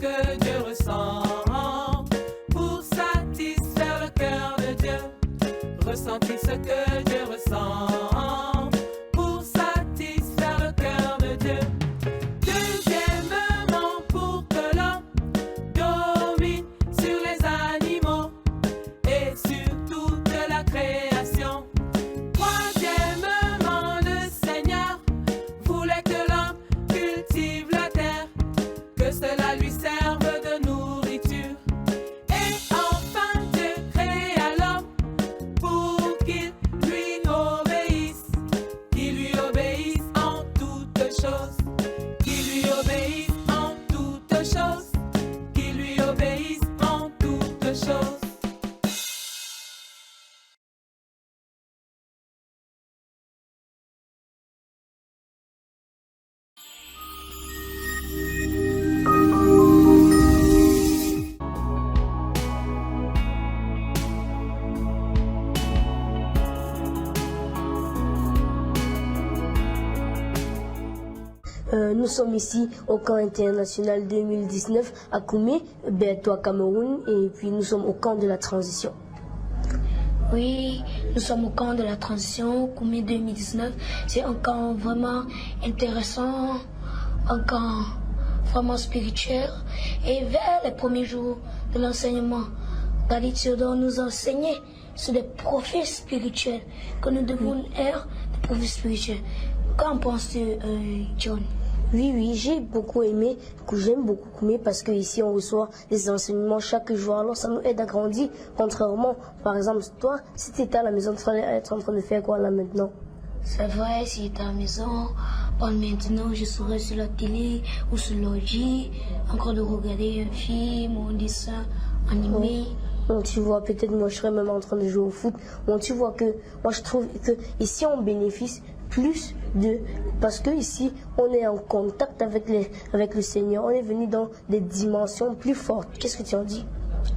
que Dieu ressent. Pour satisfaire le cœur de Dieu, ressentir ce que Dieu ressent. Pour satisfaire le cœur de Dieu. Deuxièmement, pour que l'homme domine sur les animaux et sur toute la création. Troisièmement, le Seigneur voulait que l'homme cultive la terre, que cela lui serve de nourriture. Et enfin Dieu créa l'homme pour qu'il lui obéisse en toutes choses, qu'il lui obéisse en toutes choses, qu'il lui obéisse en toutes choses. Nous sommes ici au camp international 2019 à Koumé, Bertois, Cameroun, et puis nous sommes au camp de la transition. Oui, nous sommes au camp de la transition, Koumé 2019. C'est un camp vraiment intéressant, un camp vraiment spirituel. Et vers les premiers jours de l'enseignement, Daddy Théodore nous enseignait sur des profils spirituels, que nous devons être des profils spirituels. Qu'en penses-tu, John? Oui, j'ai beaucoup aimé, j'aime beaucoup Koumé parce qu'ici on reçoit des enseignements chaque jour, alors ça nous aide à grandir. Contrairement, par exemple, toi, si tu étais à la maison, tu allais être en train de faire quoi là maintenant? C'est vrai, si j'étais à la maison, maintenant je serais sur la télé ou sur l'ordi, encore de regarder un film ou un dessin animé. Donc tu vois, peut-être moi je serais même en train de jouer au foot. Bon, tu vois que moi je trouve que ici on bénéficie plus parce que ici on est en contact avec le Seigneur, on est venu dans des dimensions plus fortes. Qu'est-ce que tu en dis?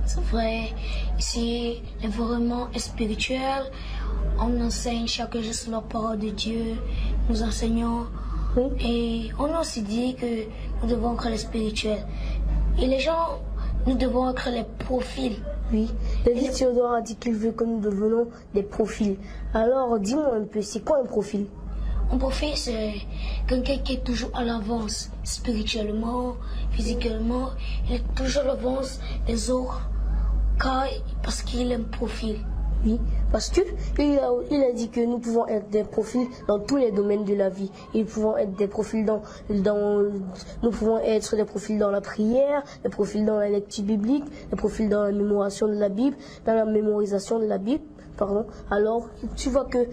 C'est vrai, ici l'environnement est spirituel, on enseigne chaque jour sur la parole de Dieu, nous enseignons et on a aussi dit que nous devons créer le spirituel. Et les gens, nous devons créer les profils. Oui, Daddy Théodore a dit qu'il veut que nous devenions des profils. Alors dis-moi un peu, c'est quoi un profil? Un profil, c'est quelqu'un qui est toujours à l'avance, spirituellement, physiquement. Il est toujours à l'avance des autres, parce qu'il a un profil. Oui, parce que il a dit que nous pouvons être des profils dans tous les domaines de la vie. Nous pouvons être des profils nous pouvons être des profils dans la prière, des profils dans la lecture biblique, des profils dans la mémorisation de la Bible, dans la mémorisation de la Bible. Pardon. Alors, tu vois que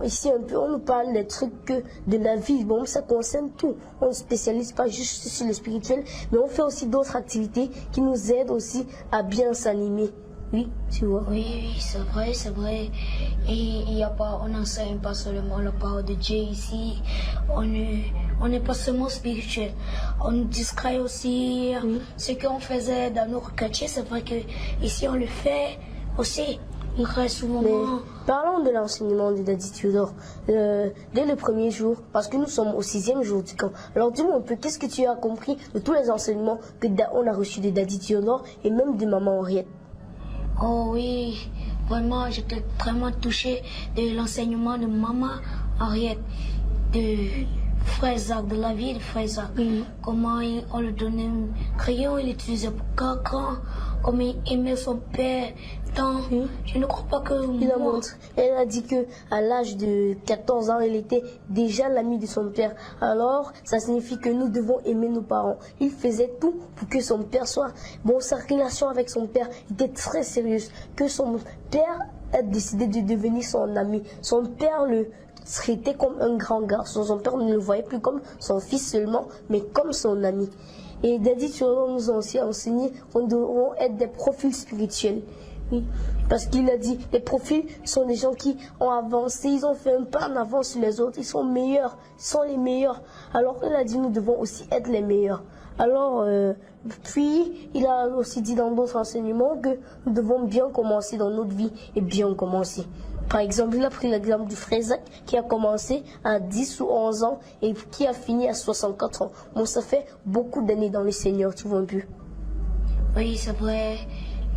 ici un peu, on nous parle des trucs de la vie. Bon, ça concerne tout. On ne spécialise pas juste sur le spirituel, mais on fait aussi d'autres activités qui nous aident aussi à bien s'animer. Oui, tu vois. Oui, c'est vrai, c'est vrai. Et on n'enseigne pas seulement la parole de Dieu ici. On n'est pas seulement spirituel. On discret aussi ce qu'on faisait dans nos quartiers. C'est vrai que ici on le fait aussi. Très souvent. Mais parlons de l'enseignement de Daddy Théodore. Dès le premier jour, parce que nous sommes au 6e jour du camp. Alors dis-moi un peu, qu'est-ce que tu as compris de tous les enseignements que on a reçus de Daddy Théodore et même de maman Henriette? Oh oui, vraiment, j'étais vraiment touchée de l'enseignement de maman Henriette, de Frère Zach, de la vie de Frère Zach. Comment on lui donnait un crayon, il l'utilisait pour caca, comment il aimait son père. Tant, je ne crois pas que il a montré. Elle a dit que à l'âge de 14 ans, elle était déjà l'amie de son père. Alors, ça signifie que nous devons aimer nos parents. Il faisait tout pour que son père soit bon. Sa relation avec son père était très sérieuse. Que son père a décidé de devenir son ami. Son père le traitait comme un grand garçon. Son père ne le voyait plus comme son fils seulement, mais comme son ami. Et Daddy Théodore nous a aussi enseigné qu'on devrait être des profils spirituels. Oui, parce qu'il a dit, les profils sont des gens qui ont avancé, ils ont fait un pas en avant sur les autres, ils sont meilleurs, ils sont les meilleurs. Alors il a dit, nous devons aussi être les meilleurs. Alors, puis, il a aussi dit dans d'autres enseignements que nous devons bien commencer dans notre vie et bien commencer. Par exemple, il a pris l'exemple du frère Zach qui a commencé à 10 ou 11 ans et qui a fini à 64 ans. Bon, ça fait beaucoup d'années dans le Seigneur, tu vois un peu. Oui, c'est vrai.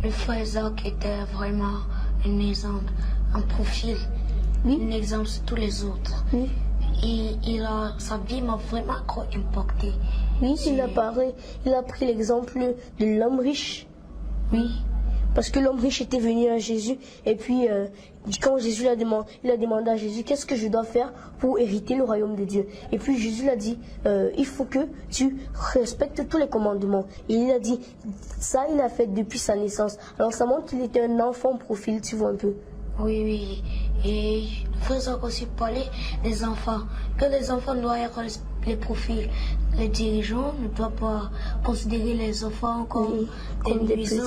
Le frère Isaac était vraiment un exemple, un profil, un exemple sur tous les autres. Oui. Et sa vie m'a vraiment impacté. Oui, il a pris l'exemple de l'homme riche. Oui. Parce que l'homme riche était venu à Jésus et puis quand Jésus il a demandé à Jésus qu'est-ce que je dois faire pour hériter le royaume de Dieu. Et puis Jésus l'a dit il faut que tu respectes tous les commandements. Et il a dit ça il a fait depuis sa naissance. Alors ça montre qu'il était un enfant profil, tu vois un peu. Oui. Et le frère Isaac aussi parlait des enfants, que les enfants doivent être les profils. Les dirigeants ne doivent pas considérer les enfants comme des petits.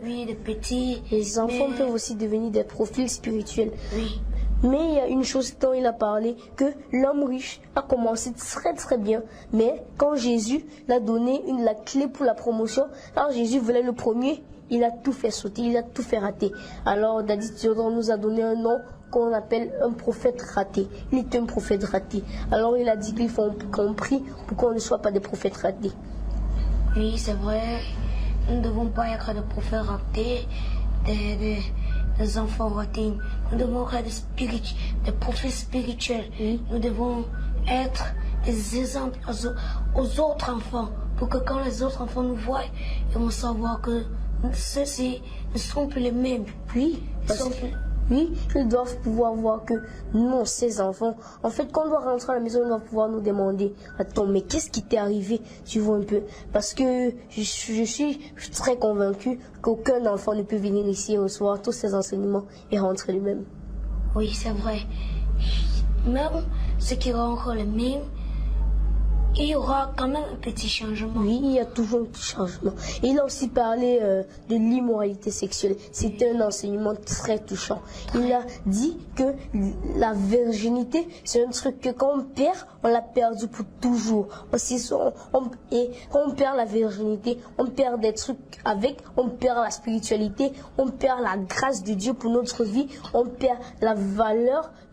Oui, des petits. Les enfants peuvent aussi devenir des profils spirituels. Oui. Mais il y a une chose dont il a parlé, que l'homme riche a commencé très très bien. Mais quand Jésus l'a donné la clé pour la promotion, alors Jésus voulait le premier, il a tout fait sauter, il a tout fait rater. Alors Daddy Théodore nous a donné un nom qu'on appelle un prophète raté. Il est un prophète raté. Alors il a dit qu'il faut qu'on prie pour qu'on ne soit pas des prophètes ratés. Oui, c'est vrai. Nous ne devons pas être des prophètes ratés, des enfants ratés. Nous devons être des prophètes spirituels. Oui. Nous devons être des exemples aux autres enfants pour que quand les autres enfants nous voient, ils vont savoir que ceux-ci ne sont plus les mêmes. Oui, oui, ils doivent pouvoir voir que nous, ces enfants, en fait, quand on doit rentrer à la maison, ils doivent pouvoir nous demander attends, mais qu'est-ce qui t'est arrivé? Tu vois un peu. Parce que je suis très convaincu qu'aucun enfant ne peut venir ici et recevoir tous ces enseignements et rentrer lui-même. Oui, c'est vrai. Même ceux qui rentrent les mêmes, il y aura quand même un petit changement. Oui, il y a toujours un petit changement. Et il a aussi parlé de l'immoralité sexuelle. C'était un enseignement très touchant. Il a dit que la virginité, c'est un truc que quand on perd, on l'a perdu pour toujours. Et quand on perd la virginité, on perd des trucs on perd la spiritualité, on perd la grâce de Dieu pour notre vie, on perd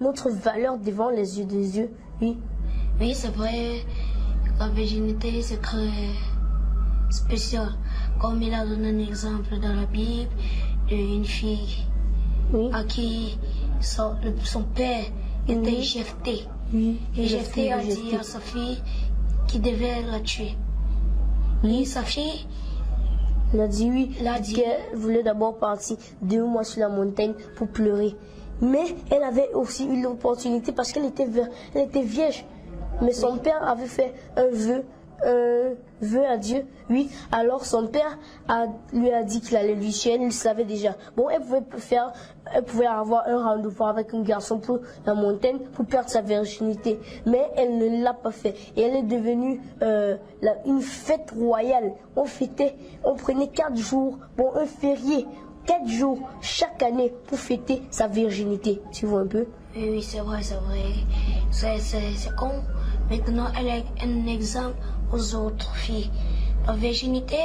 notre valeur devant les yeux de Dieu. Oui. Oui, c'est vrai. La virginité, c'est très spécial. Comme il a donné un exemple dans la Bible d'une fille à qui son père était jeté. Et jeté a dit à sa fille qu'il devait la tuer. Et sa fille elle a dit oui, qu'elle voulait d'abord partir 2 mois sur la montagne pour pleurer. Mais elle avait aussi eu l'opportunité parce qu'elle était vierge. Mais son père avait fait un vœu à Dieu. Oui, alors son père lui a dit qu'il allait lui tuer, il le savait déjà. Bon, elle pouvait avoir un rendez-vous avec un garçon pour la montagne pour perdre sa virginité. Mais elle ne l'a pas fait. Et elle est devenue une fête royale. On prenait 4 jours, un férié. 4 jours chaque année pour fêter sa virginité. Tu vois un peu? Oui, c'est vrai. C'est con. Maintenant, elle est un exemple aux autres filles. La virginité,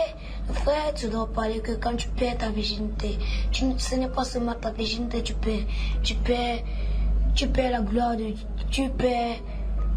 frère, tu dois parler que quand tu perds ta virginité, ce n'est pas seulement ta virginité, tu perds la gloire de Dieu, tu perds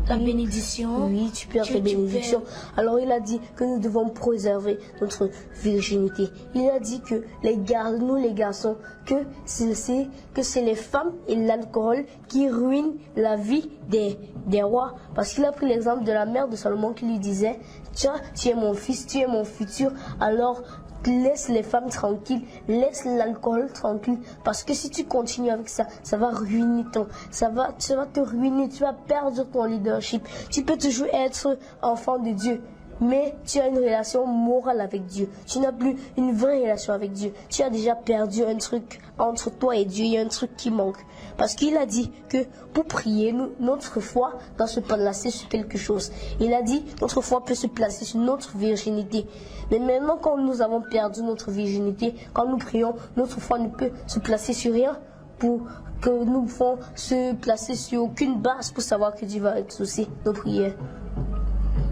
la bénédiction. Oui, tu perds ta bénédiction. Alors il a dit que nous devons préserver notre virginité. Il a dit que nous les garçons, que c'est les femmes et l'alcool qui ruinent la vie des rois. Parce qu'il a pris l'exemple de la mère de Salomon qui lui disait tiens, tu es mon fils, tu es mon futur, alors laisse les femmes tranquilles, laisse l'alcool tranquille, parce que si tu continues avec ça, ça va ruiner ça va te ruiner, tu vas perdre ton leadership. Tu peux toujours être enfant de Dieu, mais tu as une relation morale avec Dieu. Tu n'as plus une vraie relation avec Dieu. Tu as déjà perdu un truc entre toi et Dieu. Il y a un truc qui manque. Parce qu'il a dit que pour prier, notre foi doit se placer sur quelque chose. Il a dit notre foi peut se placer sur notre virginité. Mais maintenant, quand nous avons perdu notre virginité, quand nous prions, notre foi ne peut se placer sur rien pour que nous pouvons se placer sur aucune base pour savoir que Dieu va exaucer nos prières.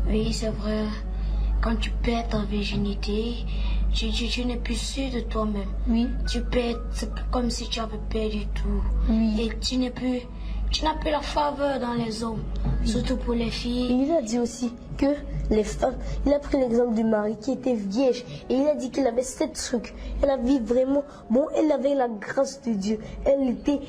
Oui, c'est vrai. Quand tu perds ta virginité, tu n'es plus sûr de toi-même. Oui. C'est comme si tu avais perdu tout. Oui. Et tu n'as plus la faveur dans les hommes, surtout pour les filles. Et il a dit aussi que les femmes. Il a pris l'exemple de Marie qui était vierge et il a dit qu'elle avait 7 trucs. Elle avait vraiment, bon, elle avait la grâce de Dieu. Elle était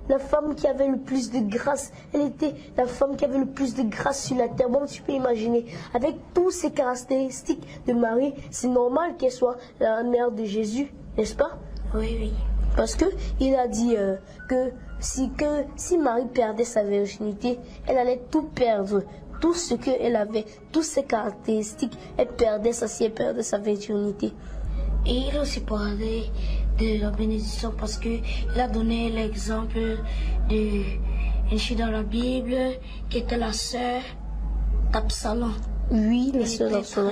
la femme qui avait le plus de grâce. Elle était la femme qui avait le plus de grâce sur la terre. Bon, tu peux imaginer, avec toutes ces caractéristiques de Marie, c'est normal qu'elle soit la mère de Jésus, n'est-ce pas? Oui, oui. Parce que il a dit que si Marie perdait sa virginité, elle allait tout perdre. Tout ce qu'elle avait, toutes ses caractéristiques, elle perdait ça si elle perdait sa virginité. Et il a aussi parlé de la bénédiction parce qu'il a donné l'exemple d'une fille dans la Bible qui était la sœur d'Absalom. Oui, la sœur d'Absalom.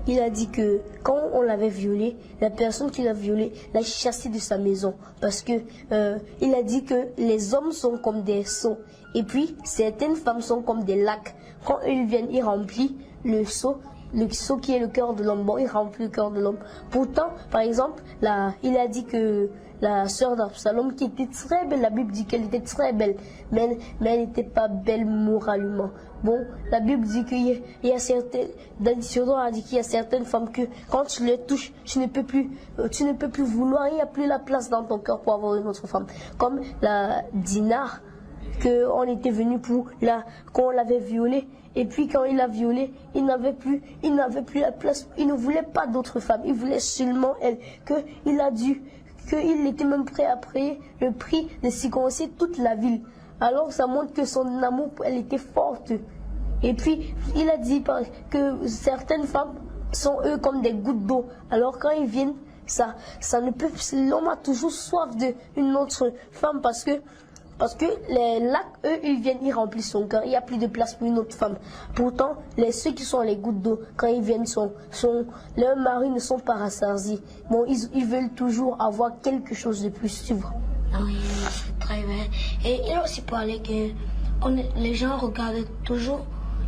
Il a dit que quand on l'avait violée, la personne qui l'a violée l'a chassée de sa maison. Parce que il a dit que les hommes sont comme des seaux. Et puis, certaines femmes sont comme des lacs. Quand ils viennent, ils remplissent le seau qui est le cœur de l'homme. Bon, il remplit le cœur de l'homme. Pourtant, par exemple, il a dit que la sœur d'Absalom, qui était très belle, la Bible dit qu'elle était très belle, mais elle n'était pas belle moralement. Bon, la Bible dit qu'il y a certaines, Théodore a dit qu'il y a certaines femmes que quand tu les touches, tu ne peux plus vouloir, il n'y a plus la place dans ton cœur pour avoir une autre femme. Comme la Dinah, qu'on était venu qu'on l'avait violée. Et puis quand il l'a violée, il n'avait plus la place, il ne voulait pas d'autres femmes, il voulait seulement elle, qu'il était même prêt à payer le prix de circoncire toute la ville. Alors ça montre que son amour, elle était forte. Et puis il a dit que certaines femmes sont eux comme des gouttes d'eau. Alors quand ils viennent, ça ne peut, l'homme a toujours soif d'une autre femme parce que les lacs, eux, ils viennent, ils remplissent son cœur. Il n'y a plus de place pour une autre femme. Pourtant, ceux qui sont les gouttes d'eau, quand ils viennent, leurs maris ne sont pas rassasiés. Bon, ils veulent toujours avoir quelque chose de plus, tu vois. Oui, c'est très bien. Et il a aussi parlé que les gens regardent toujours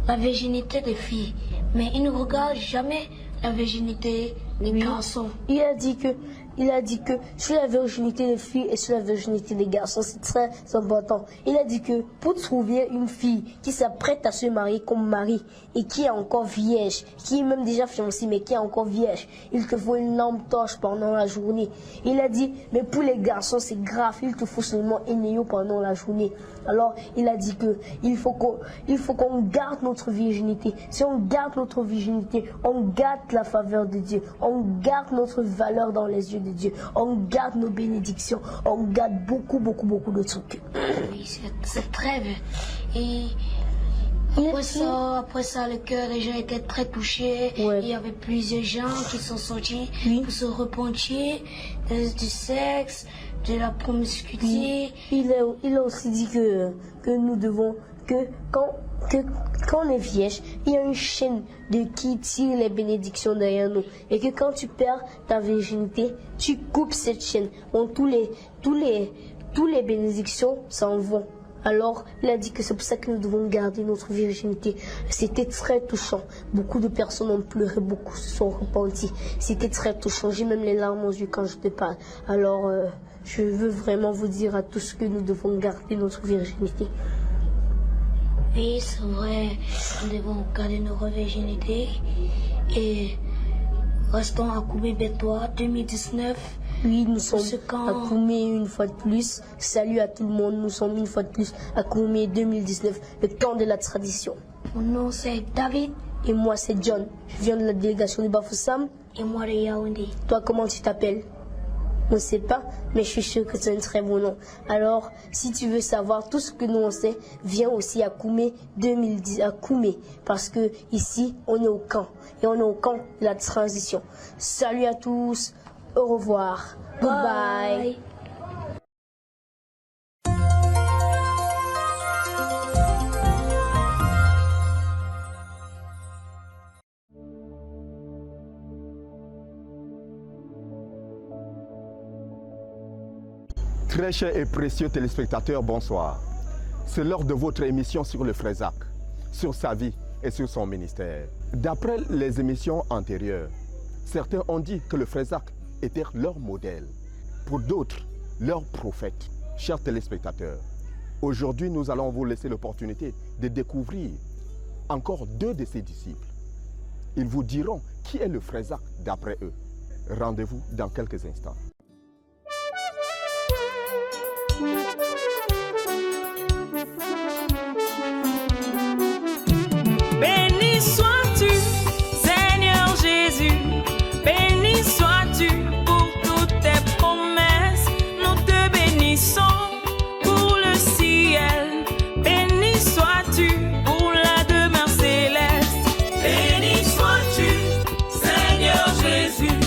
la virginité des filles, mais ils ne regardent jamais la virginité des garçons. Il a dit que sur la virginité des filles et sur la virginité des garçons, c'est très important. Il a dit que pour trouver une fille qui s'apprête à se marier comme mari et qui est encore vierge, qui est même déjà fiancée mais qui est encore vierge, il te faut une lampe torche pendant la journée. Il a dit, mais pour les garçons c'est grave, il te faut seulement un néo pendant la journée. Alors il a dit que il faut qu'on garde notre virginité. Si on garde notre virginité, on garde la faveur de Dieu, on garde notre valeur dans les yeux de Dieu, on garde nos bénédictions, on garde beaucoup de trucs. Oui, c'est très bien. Et après ça, le cœur des gens était très touché. Ouais. Il y avait plusieurs gens qui sont sortis pour se repentir du sexe, de la promiscuité. Il a aussi dit que nous devons, quand on est vierge, il y a une chaîne qui tire les bénédictions derrière nous. Et que quand tu perds ta virginité, tu coupes cette chaîne. Donc tous les bénédictions s'en vont. Alors, il a dit que c'est pour ça que nous devons garder notre virginité. C'était très touchant. Beaucoup de personnes ont pleuré, beaucoup se sont repentis. C'était très touchant. J'ai même les larmes aux yeux quand je te parle. Alors, je veux vraiment vous dire à tous que nous devons garder notre virginité. Oui, c'est vrai, nous devons garder notre virginité et restons à Koumé-Bétois 2019. Oui, nous sommes à Koumé une fois de plus. Salut à tout le monde, nous sommes une fois de plus à Koumé 2019, le camp de la tradition. Mon nom c'est David. Et moi c'est John. Je viens de la délégation du Bafoussam. Et moi de Yaoundé. Toi, comment tu t'appelles? On ne sait pas, mais je suis sûr que c'est un très bon nom. Alors, si tu veux savoir tout ce que nous on sait, viens aussi à Koumé 2010, à Koumé, parce que ici, on est au camp, et on est au camp de la transition. Salut à tous, au revoir, goodbye. Très chers et précieux téléspectateurs, bonsoir. C'est l'heure de votre émission sur le frère Zach, sur sa vie et sur son ministère. D'après les émissions antérieures, certains ont dit que le frère Zach était leur modèle. Pour d'autres, leur prophète. Chers téléspectateurs, Aujourd'hui, nous allons vous laisser l'opportunité de découvrir encore 2 de ses disciples. Ils vous diront qui est le frère Zach d'après eux. Rendez-vous dans quelques instants. Béni sois-tu, Seigneur Jésus. Béni sois-tu pour toutes tes promesses. Nous te bénissons pour le ciel. Béni sois-tu pour la demeure céleste. Béni sois-tu, Seigneur Jésus.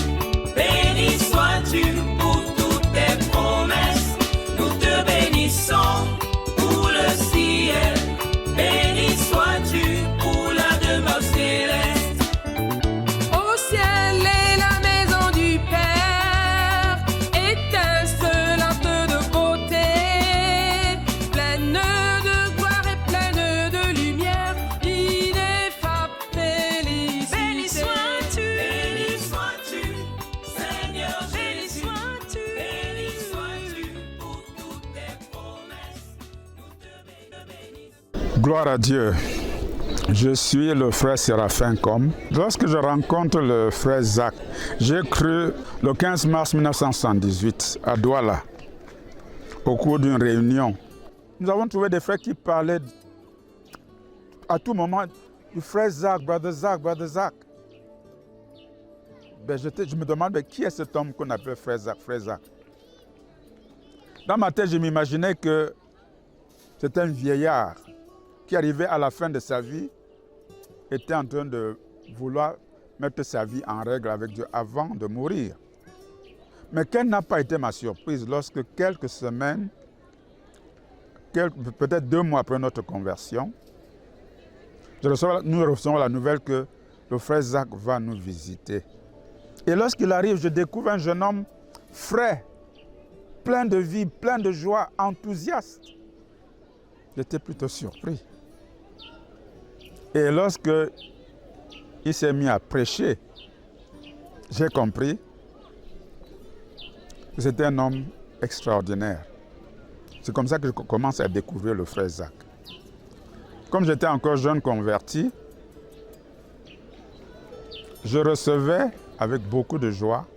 Béni sois-tu pour toutes tes promesses. Nous te bénissons pour le ciel. Béni sois-tu pour la demeure céleste. Au ciel est la maison du Père, étincelante de beauté, pleine de gloire et pleine de lumière, ineffable félicité. Béni sois-tu, Seigneur Jésus. Béni sois-tu pour toutes tes promesses. Nous te bénissons. Gloire à Dieu. Je suis le frère Séraphin Com. Lorsque je rencontre le frère Zach, j'ai cru le 15 mars 1978 à Douala, au cours d'une réunion. Nous avons trouvé des frères qui parlaient à tout moment du frère Zach, brother Zach, brother Zach. Je me demande qui est cet homme qu'on appelle frère Zach, frère Zach. Dans ma tête, je m'imaginais que c'était un vieillard qui arrivait à la fin de sa vie, était en train de vouloir mettre sa vie en règle avec Dieu avant de mourir. Mais quelle n'a pas été ma surprise lorsque quelques semaines, peut-être 2 mois après notre conversion, nous recevons la nouvelle que le frère Zach va nous visiter. Et lorsqu'il arrive, je découvre un jeune homme frais, plein de vie, plein de joie, enthousiaste. J'étais plutôt surpris. Et lorsque il s'est mis à prêcher, j'ai compris que c'était un homme extraordinaire. C'est comme ça que je commence à découvrir le frère Zach. Comme j'étais encore jeune converti, je recevais avec beaucoup de joie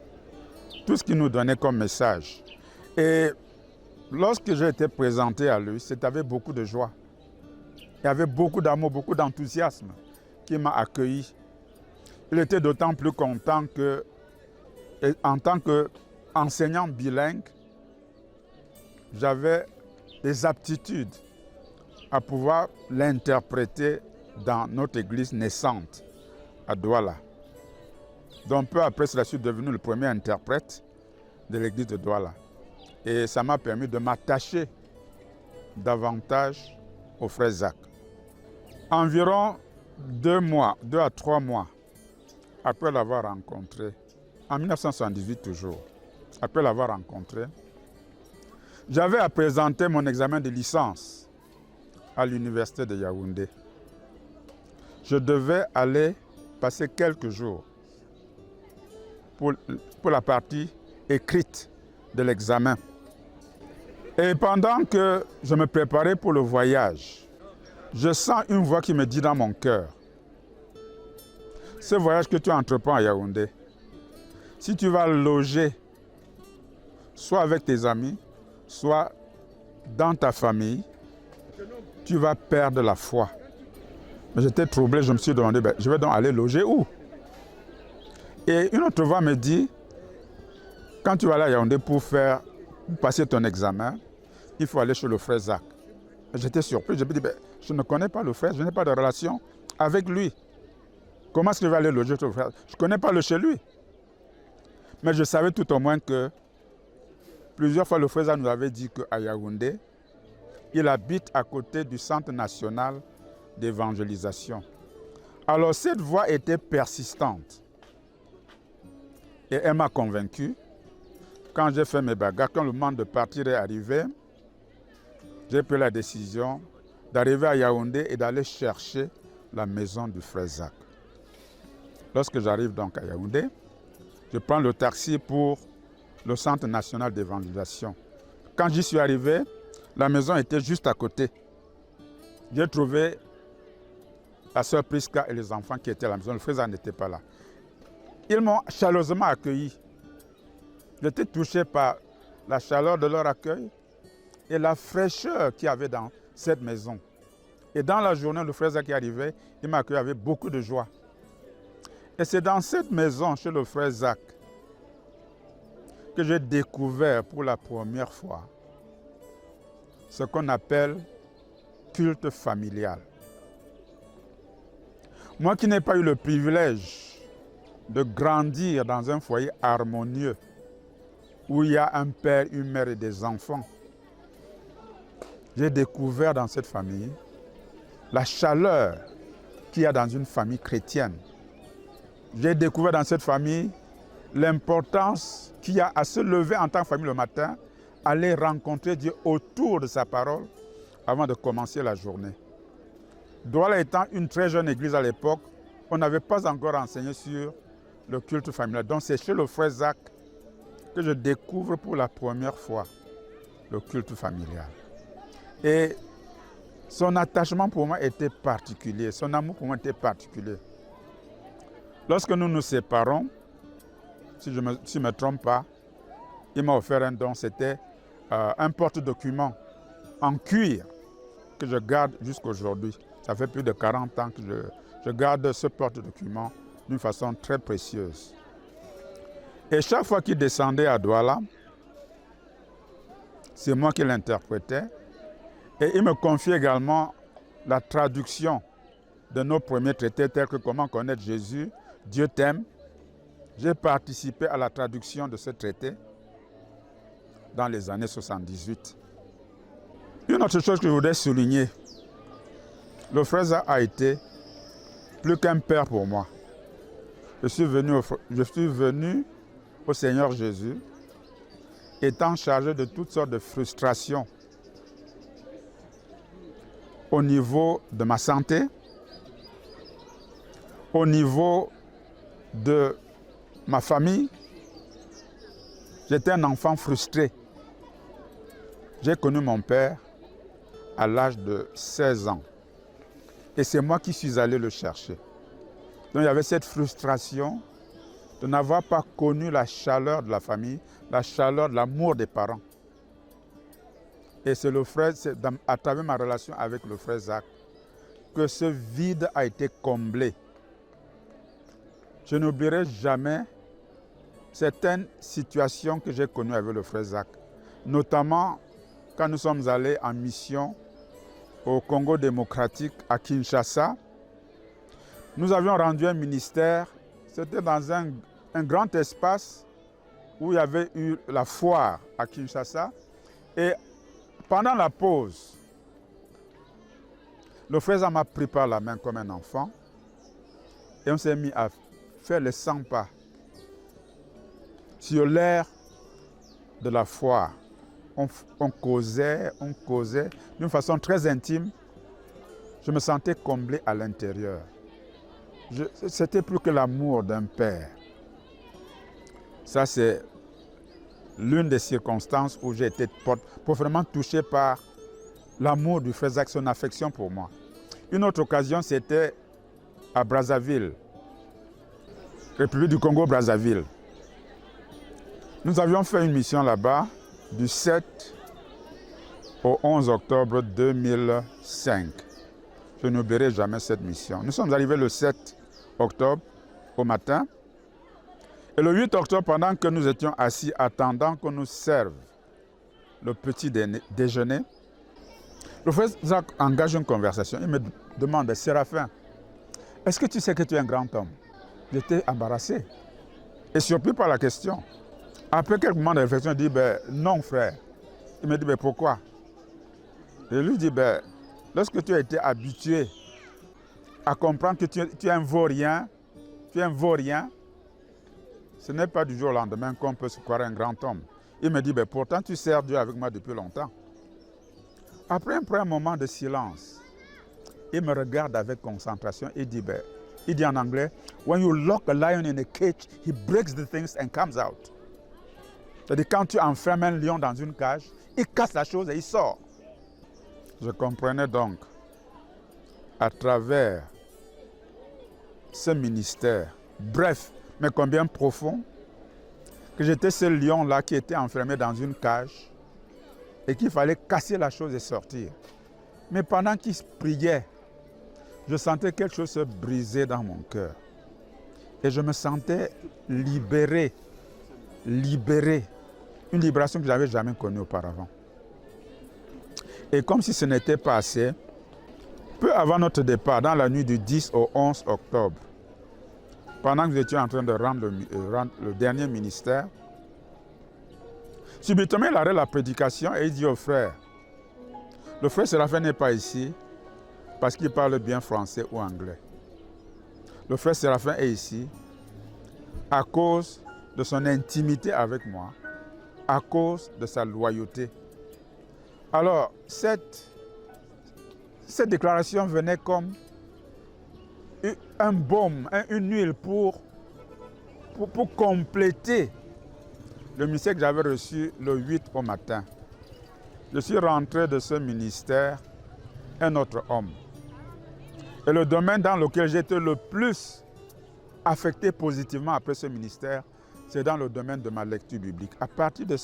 tout ce qu'il nous donnait comme message. Et lorsque j'ai été présenté à lui, c'était avec beaucoup de joie. Il y avait beaucoup d'amour, beaucoup d'enthousiasme qui m'a accueilli. Il était d'autant plus content que, en tant qu'enseignant bilingue, j'avais des aptitudes à pouvoir l'interpréter dans notre église naissante à Douala. Donc peu après, je suis devenu le premier interprète de l'église de Douala. Et ça m'a permis de m'attacher davantage au frère Zach. Environ 2 à 3 mois après l'avoir rencontré, en 1978 toujours, après l'avoir rencontré, j'avais à présenter mon examen de licence à l'université de Yaoundé. Je devais aller passer quelques jours pour la partie écrite de l'examen. Et pendant que je me préparais pour le voyage, je sens une voix qui me dit dans mon cœur, ce voyage que tu entreprends à Yaoundé, si tu vas loger, soit avec tes amis, soit dans ta famille, tu vas perdre la foi. Mais j'étais troublé, je me suis demandé, je vais donc aller loger où? Et une autre voix me dit, quand tu vas aller à Yaoundé pour passer ton examen, il faut aller chez le frère Zach. J'étais surpris, je me dis, je ne connais pas le frère, je n'ai pas de relation avec lui. Comment est-ce que je vais aller loger chez le frère? Je ne connais pas le chez lui. Mais je savais tout au moins que plusieurs fois le frère Zach nous avait dit qu'à Yaoundé, il habite à côté du Centre national d'évangélisation. Alors cette voix était persistante. Et elle m'a convaincu. Quand j'ai fait mes bagages, quand le moment de partir est arrivé, j'ai pris la décision d'arriver à Yaoundé et d'aller chercher la maison du frère Zach. Lorsque j'arrive donc à Yaoundé, je prends le taxi pour le Centre national d'évangélisation. Quand j'y suis arrivé, La maison était juste à côté. J'ai trouvé la sœur Prisca et les enfants qui étaient à la maison. Le frère Zach n'était pas là. Ils m'ont chaleureusement accueilli. J'étais touché par la chaleur de leur accueil et la fraîcheur qu'il y avait dans cette maison. Et dans la journée, le frère Zach qui arrivait, il m'a accueilli avec beaucoup de joie. Et c'est dans cette maison, chez le frère Zach, que j'ai découvert pour la première fois ce qu'on appelle culte familial. Moi qui n'ai pas eu le privilège de grandir dans un foyer harmonieux où il y a un père, une mère et des enfants, j'ai découvert dans cette famille la chaleur qu'il y a dans une famille chrétienne. J'ai découvert dans cette famille l'importance qu'il y a à se lever en tant que famille le matin, aller rencontrer Dieu autour de sa parole avant de commencer la journée. Douala étant une très jeune église à l'époque, on n'avait pas encore enseigné sur le culte familial. Donc c'est chez le frère Zach que je découvre pour la première fois le culte familial. Et son attachement pour moi était particulier, son amour pour moi était particulier. Lorsque nous nous séparons, si je ne me trompe pas, il m'a offert un don, c'était un porte-document en cuir que je garde jusqu'à aujourd'hui. Ça fait plus de 40 ans que je garde ce porte-document d'une façon très précieuse. Et chaque fois qu'il descendait à Douala, c'est moi qui l'interprétais. Et il me confiait également la traduction de nos premiers traités tels que Comment connaître Jésus, Dieu t'aime. J'ai participé à la traduction de ce traité dans les années 78. Une autre chose que je voudrais souligner, le frère Zach a été plus qu'un père pour moi. Je suis venu au Seigneur Jésus étant chargé de toutes sortes de frustrations au niveau de ma santé, au niveau de ma famille. J'étais un enfant frustré. J'ai connu mon père à l'âge de 16 ans. Et c'est moi qui suis allé le chercher. Donc il y avait cette frustration de n'avoir pas connu la chaleur de la famille, la chaleur de l'amour des parents. Et c'est à travers ma relation avec le frère Zach que ce vide a été comblé. Je n'oublierai jamais certaines situations que j'ai connues avec le frère Zach, notamment quand nous sommes allés en mission au Congo démocratique, à Kinshasa. Nous avions rendu un ministère, c'était dans un grand espace où il y avait eu la foire à Kinshasa. Et pendant la pause, le frère Zach m'a pris par la main comme un enfant et on s'est mis à faire les 100 pas sur l'air de la foire. On causait d'une façon très intime. Je me sentais comblé à l'intérieur. C'était plus que l'amour d'un père. Ça, c'est l'une des circonstances où j'ai été profondément touché par l'amour du frère Zach, son affection pour moi. Une autre occasion, c'était à Brazzaville, République du Congo-Brazzaville. Nous avions fait une mission là-bas du 7 au 11 octobre 2005. Je n'oublierai jamais cette mission. Nous sommes arrivés le 7 octobre au matin. Et le 8 octobre, pendant que nous étions assis attendant qu'on nous serve le petit déjeuner, le frère Zach engage une conversation. Il me demande, Séraphin, est-ce que tu sais que tu es un grand homme? J'étais embarrassé et surpris par la question. Après quelques moments de réflexion, il dit, non frère. Il me dit, pourquoi? Je lui dis, lorsque tu as été habitué à comprendre que tu es un vaurien, ce n'est pas du jour au lendemain qu'on peut se croire un grand homme. Il me dit, pourtant tu sers Dieu avec moi depuis longtemps. Après un premier moment de silence, il me regarde avec concentration et dit, il dit en anglais, when you lock a lion in a cage, he breaks the things and comes out. C'est-à-dire quand tu enfermes un lion dans une cage, il casse la chose et il sort. Je comprenais donc, à travers ce ministère, bref, mais combien profond, que j'étais ce lion-là qui était enfermé dans une cage et qu'il fallait casser la chose et sortir. Mais pendant qu'il priait, je sentais quelque chose se briser dans mon cœur. Et je me sentais libéré. Une libération que je n'avais jamais connue auparavant. Et comme si ce n'était pas assez, peu avant notre départ, dans la nuit du 10 au 11 octobre, pendant que nous étions en train de rendre le dernier ministère, subitement il arrête la prédication et il dit au frère, le frère Séraphin n'est pas ici parce qu'il parle bien français ou anglais. Le frère Séraphin est ici à cause de son intimité avec moi, à cause de sa loyauté. Alors, cette déclaration venait comme un baume, une huile pour compléter le ministère que j'avais reçu le 8 au matin. Je suis rentré de ce ministère un autre homme. Et le domaine dans lequel j'étais le plus affecté positivement après ce ministère, c'est dans le domaine de ma lecture biblique. À partir de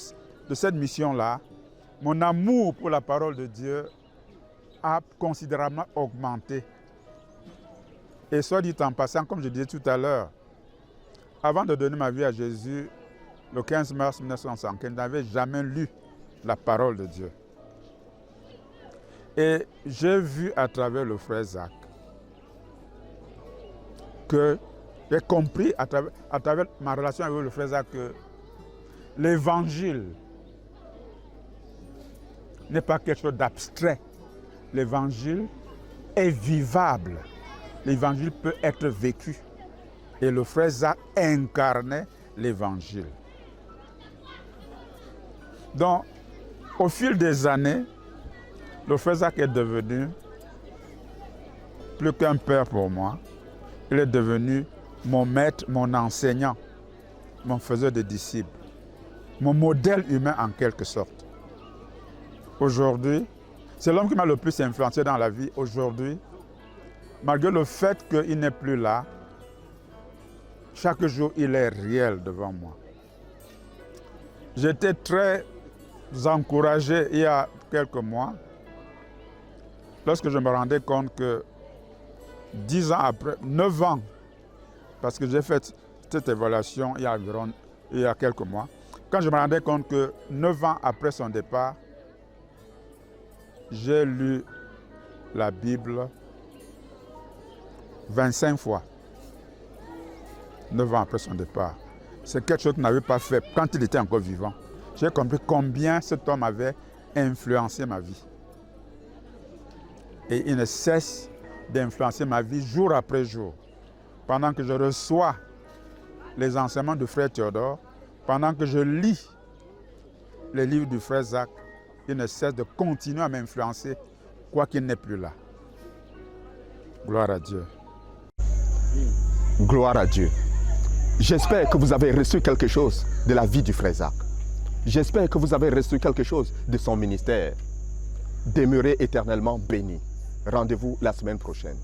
cette mission-là, mon amour pour la parole de Dieu a considérablement augmenté. Et soit dit en passant, comme je disais tout à l'heure, avant de donner ma vie à Jésus, le 15 mars 1975, je n'avais jamais lu la parole de Dieu. Et j'ai vu à travers le frère Zach que j'ai compris à travers ma relation avec le frère Zach que l'évangile n'est pas quelque chose d'abstrait. L'évangile est vivable. L'évangile peut être vécu. Et le frère Zach incarnait l'évangile. Donc, au fil des années, le frère Zach est devenu plus qu'un père pour moi. Il est devenu mon maître, mon enseignant, mon faiseur de disciples, mon modèle humain en quelque sorte. Aujourd'hui, c'est l'homme qui m'a le plus influencé dans la vie. Aujourd'hui, malgré le fait qu'il n'est plus là, chaque jour, il est réel devant moi. J'étais très encouragé il y a quelques mois, lorsque je me rendais compte que 10 ans après, 9 ans, parce que j'ai fait cette évaluation il y a quelques mois, quand je me rendais compte que 9 ans après son départ, j'ai lu la Bible 25 fois. 9 ans après son départ. C'est quelque chose qu'il n'avait pas fait quand il était encore vivant. J'ai compris combien cet homme avait influencé ma vie. Et il ne cesse d'influencer ma vie jour après jour. Pendant que je reçois les enseignements du frère Théodore, pendant que je lis les livres du frère Zach, il ne cesse de continuer à m'influencer, quoiqu'il n'est plus là. Gloire à Dieu. Gloire à Dieu. J'espère que vous avez reçu quelque chose de la vie du frère Zach. J'espère que vous avez reçu quelque chose de son ministère. Demeurez éternellement bénis. Rendez-vous la semaine prochaine.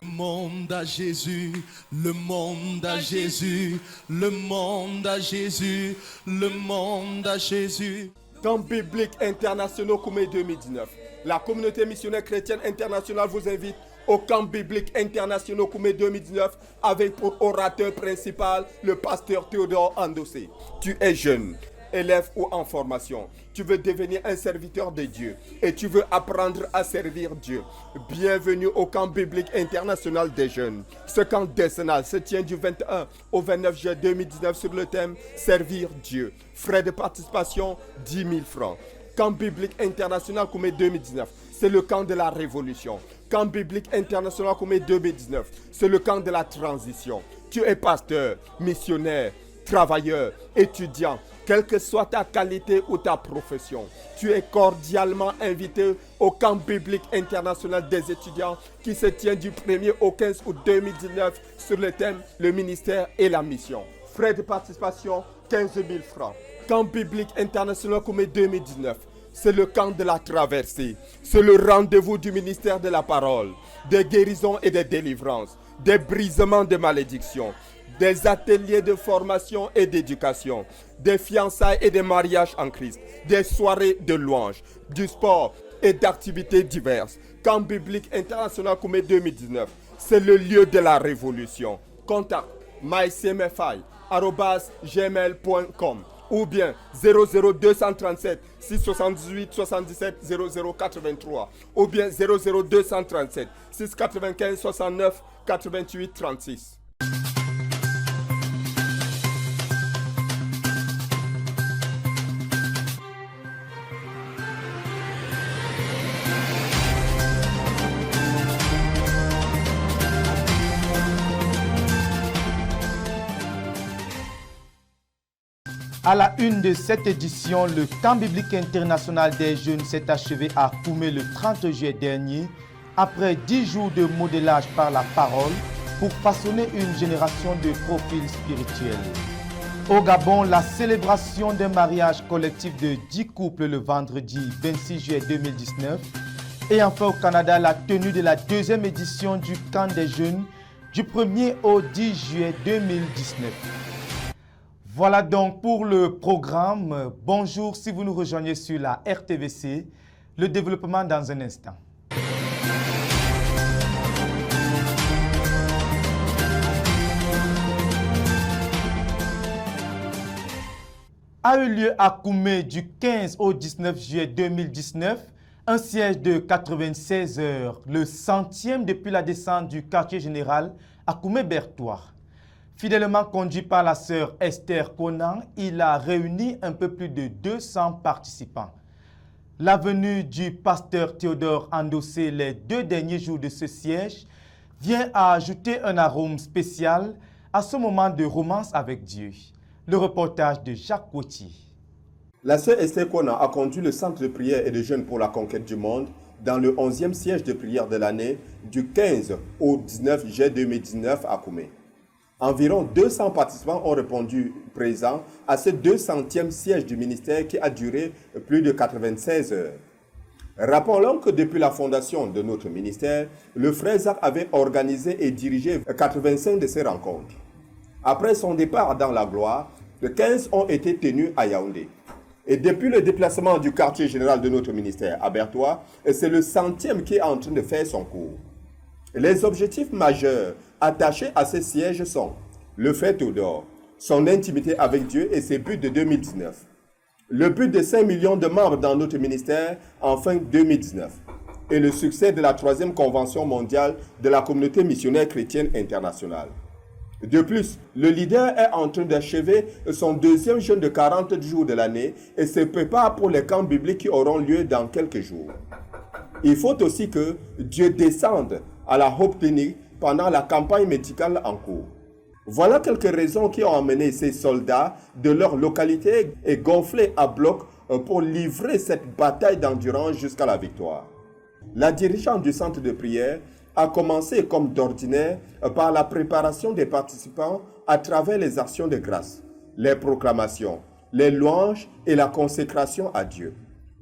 Le monde à Jésus, le monde à Jésus, le monde à Jésus, le monde à Jésus. Camp biblique international Koumé 2019. La communauté missionnaire chrétienne internationale vous invite au camp biblique international Koumé 2019 avec pour orateur principal le pasteur Théodore Andossé. Tu es jeune, élève ou en formation. Tu veux devenir un serviteur de Dieu et tu veux apprendre à servir Dieu. Bienvenue au camp biblique international des jeunes. Ce camp décennal se tient du 21 au 29 juillet 2019 sur le thème Servir Dieu. Frais de participation 10 000 francs. Camp biblique international Koumé 2019. C'est le camp de la révolution. Camp biblique international Koumé 2019. C'est le camp de la transition. Tu es pasteur, missionnaire, travailleur, étudiant, quelle que soit ta qualité ou ta profession, tu es cordialement invité au camp biblique international des étudiants qui se tient du 1er au 15 août 2019 sur le thème « Le ministère et la mission ». Frais de participation, 15 000 francs. Camp biblique international Koumé 2019. C'est le camp de la traversée. C'est le rendez-vous du ministère de la parole, des guérisons et des délivrances, des brisements de malédictions, des ateliers de formation et d'éducation, des fiançailles et des mariages en Christ, des soirées de louanges, du sport et d'activités diverses. Camp biblique international Koumé 2019. C'est le lieu de la révolution. Contact mycmfi@gmail.com ou bien 00237 678 77 0083 ou bien 00237 695 69 88 36. À la une de cette édition, le camp biblique international des jeunes s'est achevé à Koumé le 30 juillet dernier, après 10 jours de modélage par la parole pour façonner une génération de profils spirituels. Au Gabon, la célébration d'un mariage collectif de 10 couples le vendredi 26 juillet 2019 et enfin au Canada, la tenue de la deuxième édition du camp des jeunes du 1er au 10 juillet 2019. Voilà donc pour le programme. Bonjour si vous nous rejoignez sur la RTVC. Le développement dans un instant. A eu lieu à Koumé du 15 au 19 juillet 2019 un siège de 96 heures, le 100e depuis la descente du quartier général à Koumé-Bertois. Fidèlement conduit par la sœur Esther Conan, il a réuni un peu plus de 200 participants. La venue du pasteur Théodore Andossé les 2 derniers jours de ce siège vient à ajouter un arôme spécial à ce moment de romance avec Dieu. Le reportage de Jacques Gauthier. La sœur Esther Conan a conduit le centre de prière et de jeûne pour la conquête du monde dans le 11e siège de prière de l'année du 15 au 19 juillet 2019 à Koumé. Environ 200 participants ont répondu présents à ce 200e siège du ministère qui a duré plus de 96 heures. Rappelons que depuis la fondation de notre ministère, le frère Zach avait organisé et dirigé 85 de ces rencontres. Après son départ dans la gloire, 15 ont été tenus à Yaoundé. Et depuis le déplacement du quartier général de notre ministère à Bertois, c'est le 100e qui est en train de faire son cours. Les objectifs majeurs attachés à ce siège sont le frère Théodore, son intimité avec Dieu et ses buts de 2019. Le but de 5 millions de membres dans notre ministère en fin 2019 et le succès de la 3e convention mondiale de la communauté missionnaire chrétienne internationale. De plus, le leader est en train d'achever son 2e jeûne de 40 jours de l'année et se prépare pour les camps bibliques qui auront lieu dans quelques jours. Il faut aussi que Dieu descende à la Hope Clinic pendant la campagne médicale en cours. Voilà quelques raisons qui ont amené ces soldats de leur localité et gonflés à bloc pour livrer cette bataille d'endurance jusqu'à la victoire. La dirigeante du centre de prière a commencé comme d'ordinaire par la préparation des participants à travers les actions de grâce, les proclamations, les louanges et la consécration à Dieu.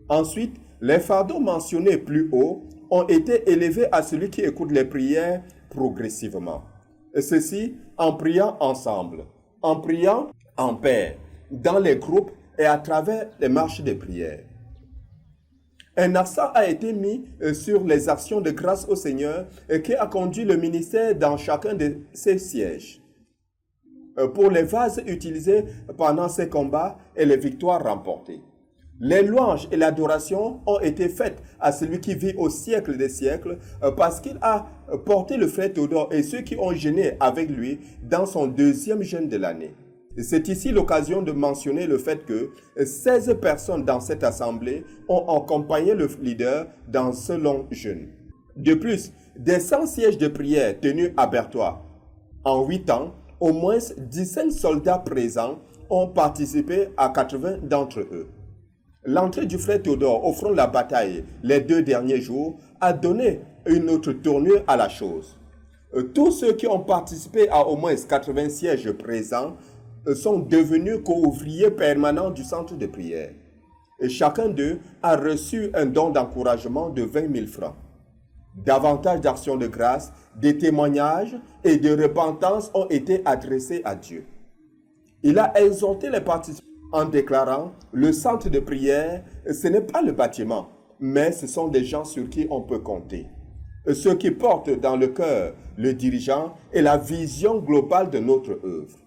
Ensuite, les fardeaux mentionnés plus haut ont été élevés à celui qui écoute les prières progressivement. Et ceci en priant ensemble, en priant en paix, dans les groupes et à travers les marches de prière. Un accent a été mis sur les actions de grâce au Seigneur qui a conduit le ministère dans chacun de ses sièges. Pour les vases utilisés pendant ces combats et les victoires remportées. Les louanges et l'adoration ont été faites à celui qui vit au siècle des siècles parce qu'il a porté le frère Théodore et ceux qui ont jeûné avec lui dans son 2e jeûne de l'année. C'est ici l'occasion de mentionner le fait que 16 personnes dans cette assemblée ont accompagné le leader dans ce long jeûne. De plus, des 100 sièges de prière tenus à Bertois en 8 ans, au moins 17 soldats présents ont participé à 80 d'entre eux. L'entrée du frère Théodore au front de la bataille les 2 derniers jours a donné une autre tournure à la chose. Tous ceux qui ont participé à au moins 80 sièges présents sont devenus co-ouvriers permanents du centre de prière. Et chacun d'eux a reçu un don d'encouragement de 20 000 francs. Davantage d'actions de grâce, des témoignages et de repentance ont été adressés à Dieu. Il a exhorté les participants en déclarant « Le centre de prière, ce n'est pas le bâtiment, mais ce sont des gens sur qui on peut compter. Ceux qui portent dans le cœur le dirigeant et la vision globale de notre œuvre. »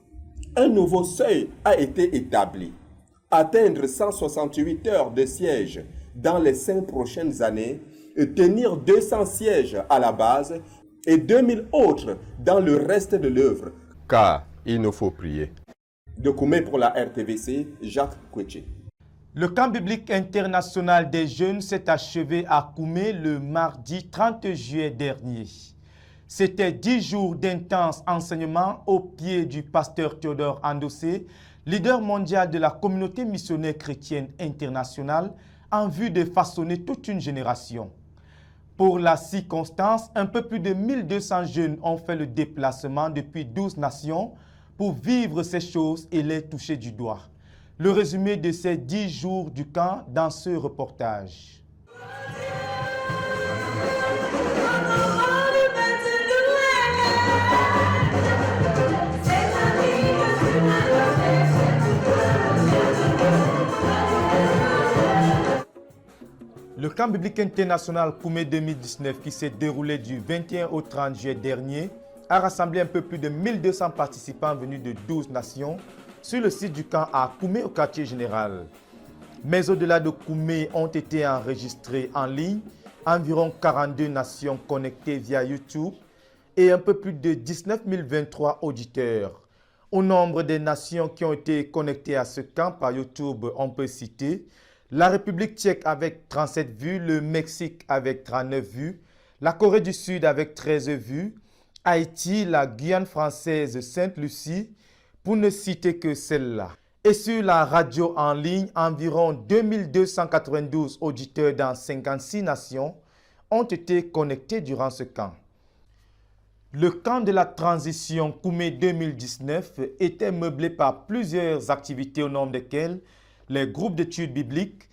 Un nouveau seuil a été établi. Atteindre 168 heures de siège dans les 5 prochaines années, tenir 200 sièges à la base et 2000 autres dans le reste de l'œuvre. Car il nous faut prier. De Koumé pour la RTVC, Jacques Kouetché. Le camp biblique international des jeunes s'est achevé à Koumé le mardi 30 juillet dernier. C'était 10 jours d'intense enseignement au pied du pasteur Théodore Andossé, leader mondial de la communauté missionnaire chrétienne internationale, en vue de façonner toute une génération. Pour la circonstance, un peu plus de 1200 jeunes ont fait le déplacement depuis 12 nations pour vivre ces choses et les toucher du doigt. Le résumé de ces 10 jours du camp dans ce reportage. Le camp biblique international Koumé 2019 qui s'est déroulé du 21 au 30 juillet dernier a rassemblé un peu plus de 1200 participants venus de 12 nations sur le site du camp à Koumé au quartier général. Mais au-delà de Koumé ont été enregistrés en ligne environ 42 nations connectées via YouTube et un peu plus de 19 023 auditeurs. Au nombre des nations qui ont été connectées à ce camp par YouTube, on peut citer la République tchèque avec 37 vues, le Mexique avec 39 vues, la Corée du Sud avec 13 vues, Haïti, la Guyane française Sainte-Lucie, pour ne citer que celle-là. Et sur la radio en ligne, environ 2292 auditeurs dans 56 nations ont été connectés durant ce camp. Le camp de la transition Koumé 2019 était meublé par plusieurs activités au nombre desquelles les groupes d'études bibliques,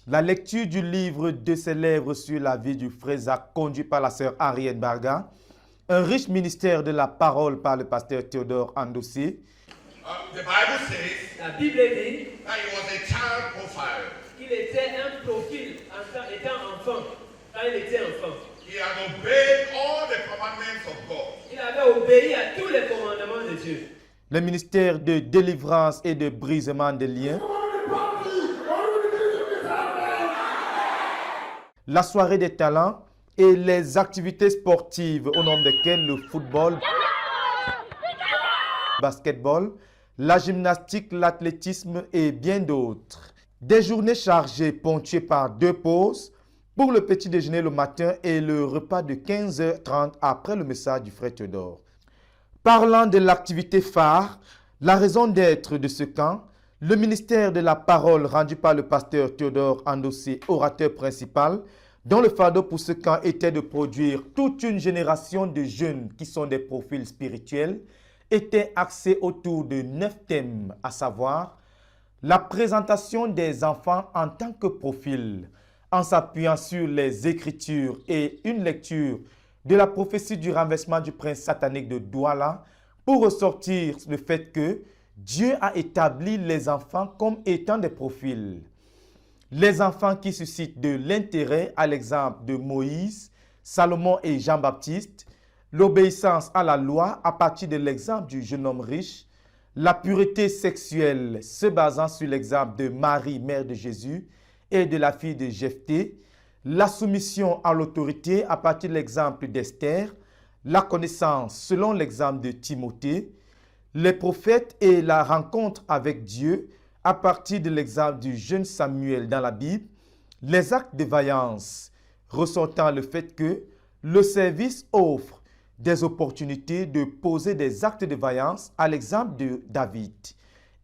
la lecture du livre de ses lèvres sur la vie du Frézac conduit par la sœur Ariette Barga, un riche ministère de la parole par le pasteur Théodore Andossé. La Bible dit qu'il était un profil étant enfant, quand il était enfant. Il avait obéi à tous les commandements de Dieu. Le ministère de délivrance et de brisement des liens. La soirée des talents et les activités sportives au nombre desquelles le football, basketball, la gymnastique, l'athlétisme et bien d'autres. Des journées chargées ponctuées par 2 pauses pour le petit déjeuner le matin et le repas de 15h30 après le message du frère Théodore. Parlant de l'activité phare, la raison d'être de ce camp, le ministère de la parole rendu par le pasteur Théodore Andossé, orateur principal, dont le fardeau pour ce camp était de produire toute une génération de jeunes qui sont des profils spirituels, était axé autour de 9 thèmes, à savoir la présentation des enfants en tant que profil, en s'appuyant sur les Écritures et une lecture de la prophétie du renversement du prince satanique de Douala pour ressortir le fait que Dieu a établi les enfants comme étant des profils. Les enfants qui suscitent de l'intérêt à l'exemple de Moïse, Salomon et Jean-Baptiste, l'obéissance à la loi à partir de l'exemple du jeune homme riche, la pureté sexuelle se basant sur l'exemple de Marie, mère de Jésus, et de la fille de Jephthé, la soumission à l'autorité à partir de l'exemple d'Esther, la connaissance selon l'exemple de Timothée, les prophètes et la rencontre avec Dieu à partir de l'exemple du jeune Samuel dans la Bible, les actes de vaillance ressortant le fait que le service offre des opportunités de poser des actes de vaillance à l'exemple de David.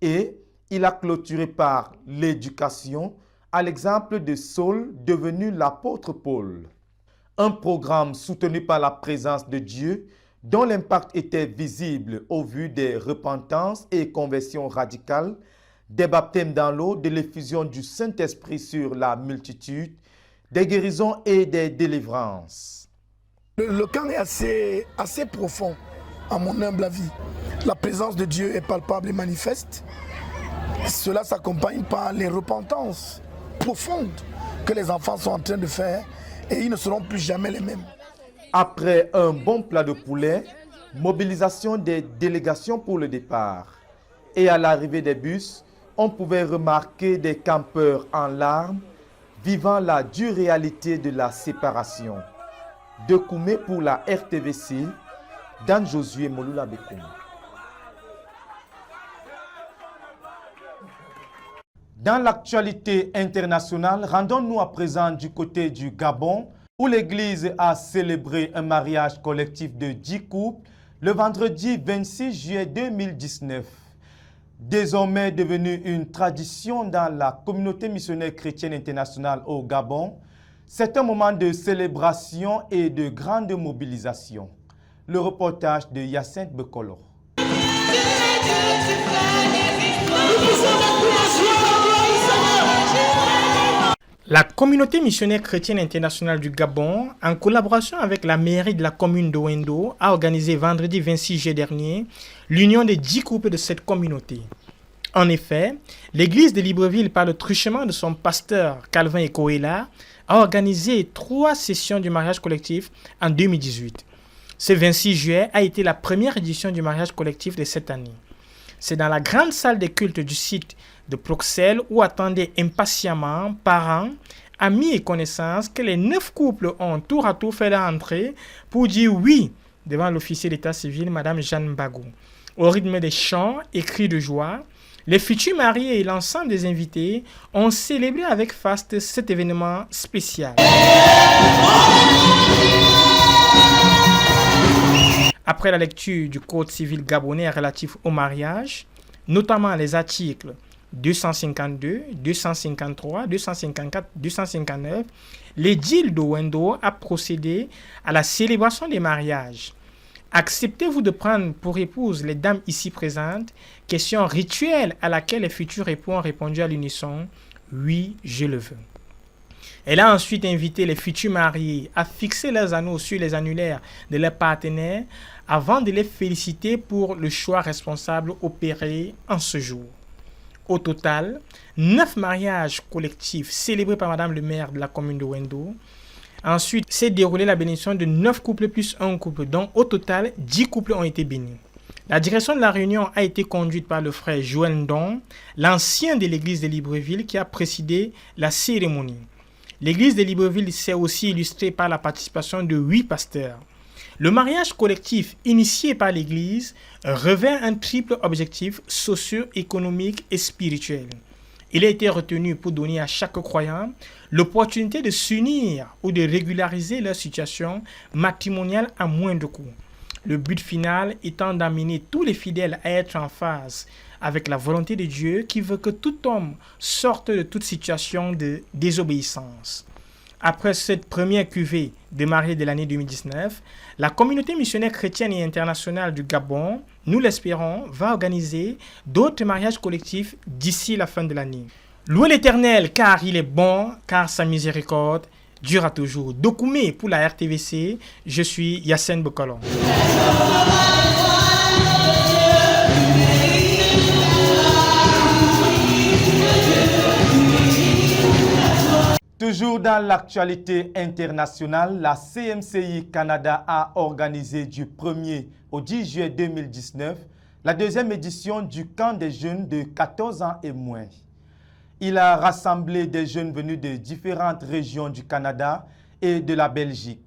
Et il a clôturé par l'éducation à l'exemple de Saul devenu l'apôtre Paul. Un programme soutenu par la présence de Dieu dont l'impact était visible au vu des repentances et conversions radicales, des baptêmes dans l'eau, de l'effusion du Saint-Esprit sur la multitude, des guérisons et des délivrances. Le camp est assez profond, à mon humble avis. La présence de Dieu est palpable et manifeste. Cela s'accompagne par les repentances profondes que les enfants sont en train de faire et ils ne seront plus jamais les mêmes. Après un bon plat de poulet, mobilisation des délégations pour le départ. Et à l'arrivée des bus, on pouvait remarquer des campeurs en larmes vivant la dure réalité de la séparation. De Koumé pour la RTVC, Dan Josué Moloula Bekoum. Dans l'actualité internationale, rendons-nous à présent du côté du Gabon, où l'Église a célébré un mariage collectif de 10 couples le vendredi 26 juillet 2019. Désormais devenu une tradition dans la communauté missionnaire chrétienne internationale au Gabon, c'est un moment de célébration et de grande mobilisation. Le reportage de Hyacinthe Bekolo. La communauté missionnaire chrétienne internationale du Gabon, en collaboration avec la mairie de la commune de Wendo, a organisé vendredi 26 juillet dernier l'union des 10 couples de cette communauté. En effet, l'église de Libreville, par le truchement de son pasteur Calvin Ekoela, a organisé 3 sessions du mariage collectif en 2018. Ce 26 juillet a été la première édition du mariage collectif de cette année. C'est dans la grande salle des cultes du site de Proxel où attendaient impatiemment parents, amis et connaissances que les 9 couples ont tour à tour fait leur entrée pour dire oui devant l'officier d'état civil, Madame Jeanne Bagou. Au rythme des chants et cris de joie, les futurs mariés et l'ensemble des invités ont célébré avec faste cet événement spécial. Après la lecture du Code civil gabonais relatif au mariage, notamment les articles 252, 253, 254, 259, l'édile de Wendo a procédé à la célébration des mariages. Acceptez-vous de prendre pour épouse les dames ici présentes? Question rituelle à laquelle les futurs époux ont répondu à l'unisson « Oui, je le veux ». Elle a ensuite invité les futurs mariés à fixer leurs anneaux sur les annulaires de leurs partenaires avant de les féliciter pour le choix responsable opéré en ce jour. Au total, 9 mariages collectifs célébrés par Madame le maire de la commune de Wendo. Ensuite, s'est déroulée la bénédiction de 9 couples plus 1 couple, dont au total 10 couples ont été bénis. La direction de la réunion a été conduite par le frère Joël Ndong, l'ancien de l'église de Libreville qui a présidé la cérémonie. L'église de Libreville s'est aussi illustrée par la participation de 8 pasteurs. Le mariage collectif initié par l'église revêt un triple objectif socio-économique et spirituel. Il a été retenu pour donner à chaque croyant l'opportunité de s'unir ou de régulariser leur situation matrimoniale à moindre coût. Le but final étant d'amener tous les fidèles à être en phase avec la volonté de Dieu qui veut que tout homme sorte de toute situation de désobéissance. Après cette première cuvée de mariés de l'année 2019, la communauté missionnaire chrétienne et internationale du Gabon, nous l'espérons, va organiser d'autres mariages collectifs d'ici la fin de l'année. Louez l'Éternel car il est bon, car sa miséricorde durera toujours. Dokoumé pour la RTVC, je suis Hyacinthe Bekolo. Toujours dans l'actualité internationale, la CMCI Canada a organisé du 1er au 10 juillet 2019 la deuxième édition du camp des jeunes de 14 ans et moins. Il a rassemblé des jeunes venus de différentes régions du Canada et de la Belgique.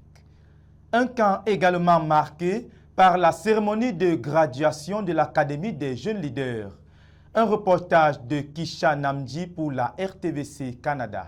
Un camp également marqué par la cérémonie de graduation de l'Académie des jeunes leaders. Un reportage de Kisha Namdi pour la RTVC Canada.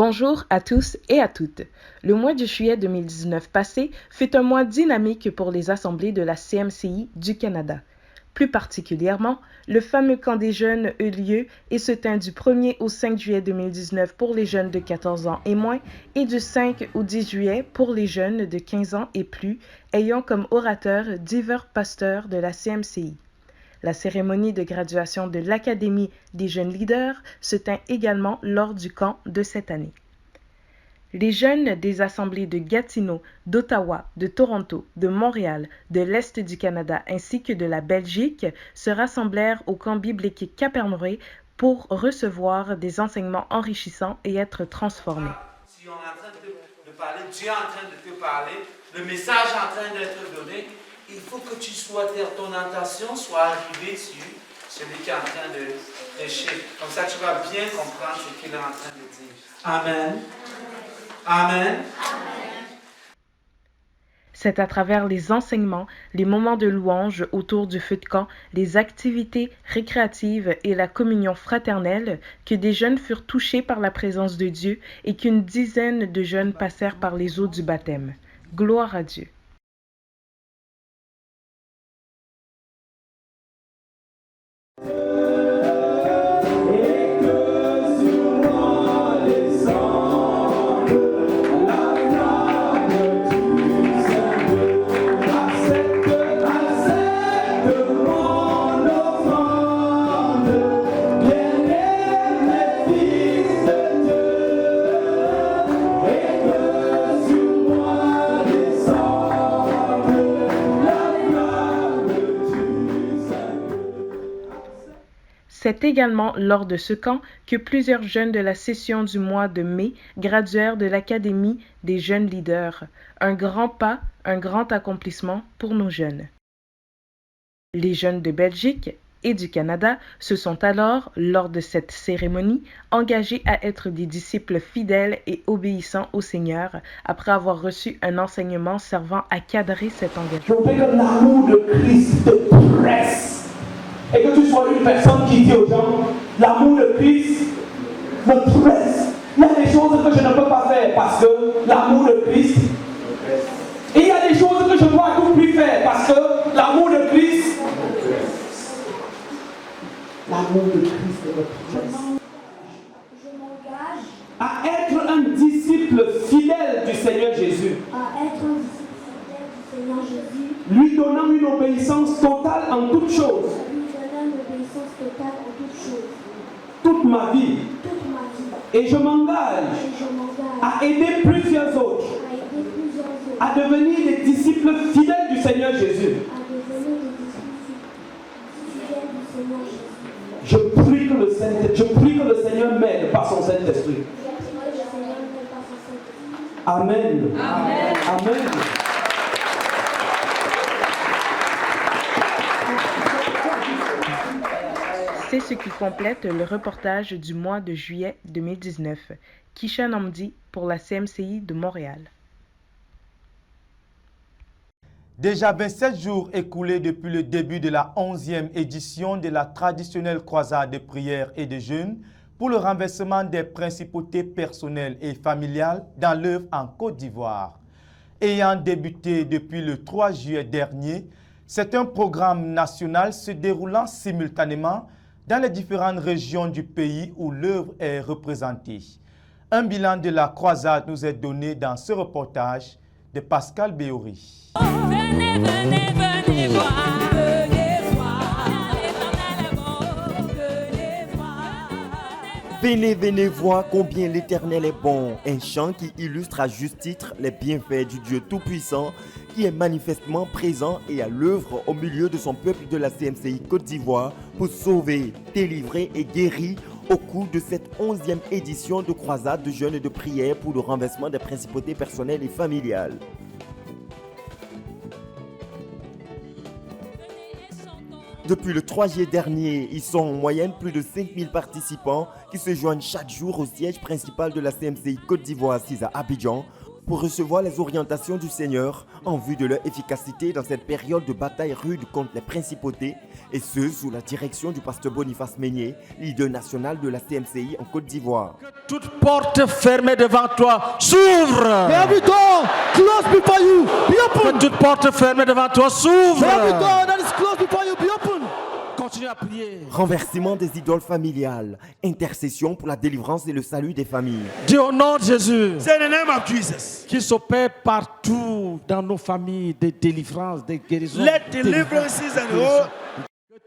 Bonjour à tous et à toutes. Le mois de juillet 2019 passé fut un mois dynamique pour les assemblées de la CMCI du Canada. Plus particulièrement, le fameux camp des jeunes eut lieu et se tint du 1er au 5 juillet 2019 pour les jeunes de 14 ans et moins et du 5 au 10 juillet pour les jeunes de 15 ans et plus, ayant comme orateurs divers pasteurs de la CMCI. La cérémonie de graduation de l'Académie des jeunes leaders se tint également lors du camp de cette année. Les jeunes des assemblées de Gatineau, d'Ottawa, de Toronto, de Montréal, de l'Est du Canada ainsi que de la Belgique se rassemblèrent au camp biblique Capernoué pour recevoir des enseignements enrichissants et être transformés. Si on est en train de parler, Dieu est en train de te parler, le message est en train d'être donné, il faut que tu sois, ton intention soit arrivée sur celui qui est en train de prêcher. Comme ça, tu vas bien comprendre ce qu'il est en train de dire. Amen. Amen. C'est à travers les enseignements, les moments de louange autour du feu de camp, les activités récréatives et la communion fraternelle que des jeunes furent touchés par la présence de Dieu et qu'une dizaine de jeunes passèrent par les eaux du baptême. Gloire à Dieu. C'est également lors de ce camp que plusieurs jeunes de la session du mois de mai graduèrent de l'Académie des jeunes leaders. Un grand pas, un grand accomplissement pour nos jeunes. Les jeunes de Belgique et du Canada se sont alors, lors de cette cérémonie, engagés à être des disciples fidèles et obéissants au Seigneur après avoir reçu un enseignement servant à cadrer cet engagement. Je voudrais que l'amour de Christ te presse. Et que tu sois une personne qui dit aux gens, l'amour de Christ me presse. Il y a des choses que je ne peux pas faire parce que l'amour de Christ. Et il y a des choses que je dois à tout prix faire parce que l'amour de Christ. L'amour de Christ me presse. Je m'engage à être un disciple fidèle du Seigneur Jésus. À être un disciple fidèle du Seigneur Jésus. Lui donnant une obéissance totale en toutes choses. Toute ma vie. Et je m'engage à aider plusieurs autres à devenir des disciples fidèles du Seigneur Jésus. Je prie que le Seigneur m'aide par son Saint-Esprit. Amen. Amen. Amen. C'est ce qui complète le reportage du mois de juillet 2019. Kisha Namdi pour la CMCI de Montréal. Déjà 27 jours écoulés depuis le début de la 11e édition de la traditionnelle croisade de prière et de jeûne pour le renversement des principautés personnelles et familiales dans l'œuvre en Côte d'Ivoire. Ayant débuté depuis le 3 juillet dernier, c'est un programme national se déroulant simultanément dans les différentes régions du pays où l'œuvre est représentée. Un bilan de la croisade nous est donné dans ce reportage de Pascal Béori. Venez, venez, venez voir, Venez, venez voir combien l'Éternel est bon. Un chant qui illustre à juste titre les bienfaits du Dieu Tout-Puissant qui est manifestement présent et à l'œuvre au milieu de son peuple de la CMCI Côte d'Ivoire pour sauver, délivrer et guérir au cours de cette 11e édition de croisade de jeûne et de prière pour le renversement des principautés personnelles et familiales. Depuis le 3 juillet dernier, ils sont en moyenne plus de 5000 participants qui se joignent chaque jour au siège principal de la CMCI Côte d'Ivoire assise à Abidjan pour recevoir les orientations du Seigneur en vue de leur efficacité dans cette période de bataille rude contre les principautés, et ce, sous la direction du pasteur Boniface Meignet, leader national de la CMCI en Côte d'Ivoire. Toute porte fermée devant toi s'ouvre. Every door closed before you, be open. Que toute porte fermée devant toi s'ouvre. Every door that is closed before you, be open. Continue à prier. Renversement des idoles familiales, intercession pour la délivrance et le salut des familles. Dis au nom de Jésus. Say the name of Jesus. Qu'il s'opère partout dans nos familles des délivrances, des guérisons. Let deliverances and all.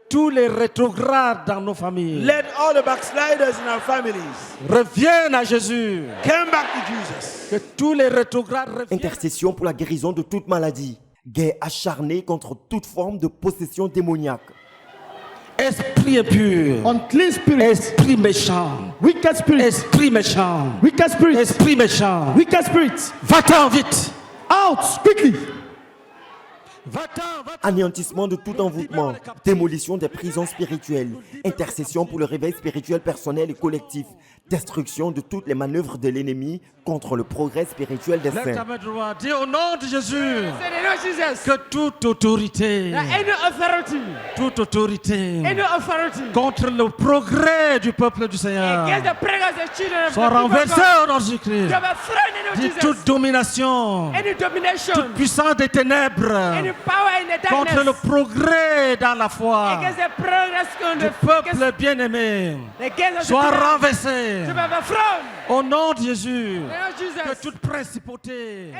Tous les rétrogrades dans nos familles. Let all the backsliders in our families reviennent à Jésus. Come back to Jesus. Que tous les rétrogrades reviennent. Intercession pour la guérison de toute maladie. Guerre acharnée contre toute forme de possession démoniaque. Esprit impur, unclean spirit, esprit méchant, wicked spirit, esprit méchant, wicked spirit, esprit méchant, wicked spirit, va-t'en vite, out quickly. Anéantissement de tout envoûtement, démolition des prisons spirituelles, intercession pour le réveil spirituel personnel et collectif, destruction de toutes les manœuvres de l'ennemi contre le progrès spirituel des saints. Dis au nom de Jésus que toute autorité contre le progrès du peuple du Seigneur soit renversée au nom de Jésus-Christ. Dis toute domination, toute puissance des ténèbres contre le progrès dans la foi du peuple bien-aimé soit renversé au nom de Jésus. Que toute principauté